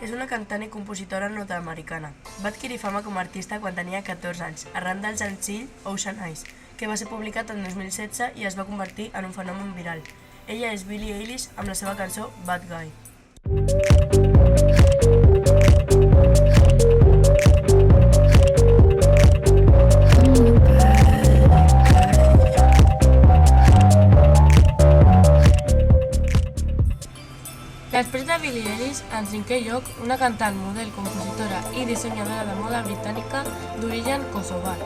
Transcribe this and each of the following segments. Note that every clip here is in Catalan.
és una cantant i compositora nord-americana. Va adquirir fama com a artista quan tenia 14 anys, arran del senzill Ocean Eyes, que va ser publicat en 2016 i es va convertir en un fenomen viral. Ella és Billie Eilish amb la seva cançó Bad Guy. Després de Billie Eilish, en cinquè lloc, una cantant, model, compositora i dissenyadora de moda britànica d'origen kosovar.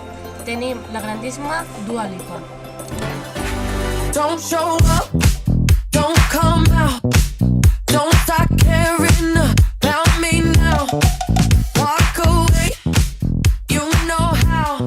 Tenim la grandíssima Dua Lipa. Don't show up, don't come out, don't start caring about me now. Walk away, you know how,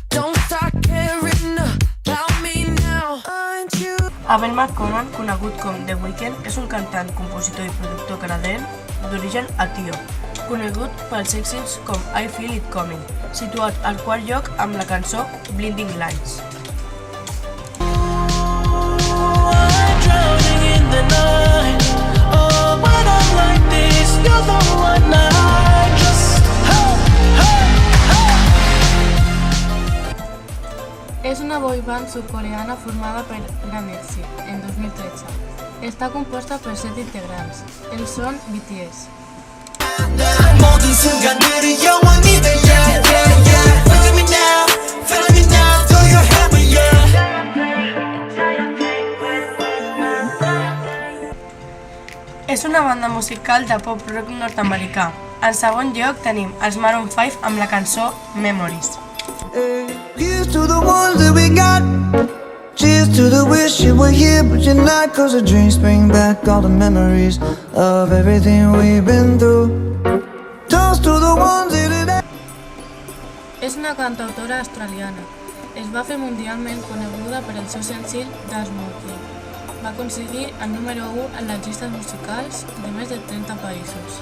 don't start caring about me now. Aren't you? Abel McConnell, conegut com The Weeknd, és un cantant, compositor i productor canadenc d'origen etiòp, conegut pels èxits com I Feel It Coming, situat al quart lloc amb la cançó Blinding Lights. És una boy band sud-coreana formada per gran èxit en 2013. Està composta per 7 integrants. Ells són BTS. 모든 순간들이 영원히 돼, yeah, yeah, yeah. Feeling me now, do you have me, yeah. És una banda musical de pop-rock nord-americà. En segon lloc tenim els Maroon 5 amb la cançó Memories. Here's to the ones that we got. Cheers to the wish you were here but you're not. Cause the dreams bring back all the memories of everything we've been through. Toast to the ones that És una cantautora australiana. Es va fer mundialment coneguda per el seu senzill The Smoking. Va aconseguir el número 1 en les llistes musicals de més de 30 països.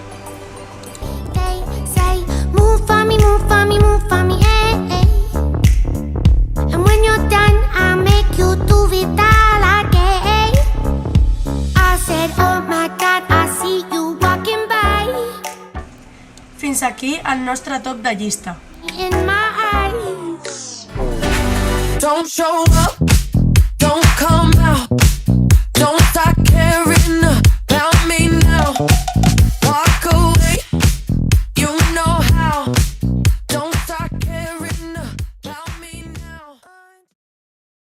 They say, move for me, move for me, move for me, eh, eh. And when you're done, I'll make you do it all again. I said, oh my God, I see you walking by. Fins aquí el nostre top de llista. In my eyes. Don't show up,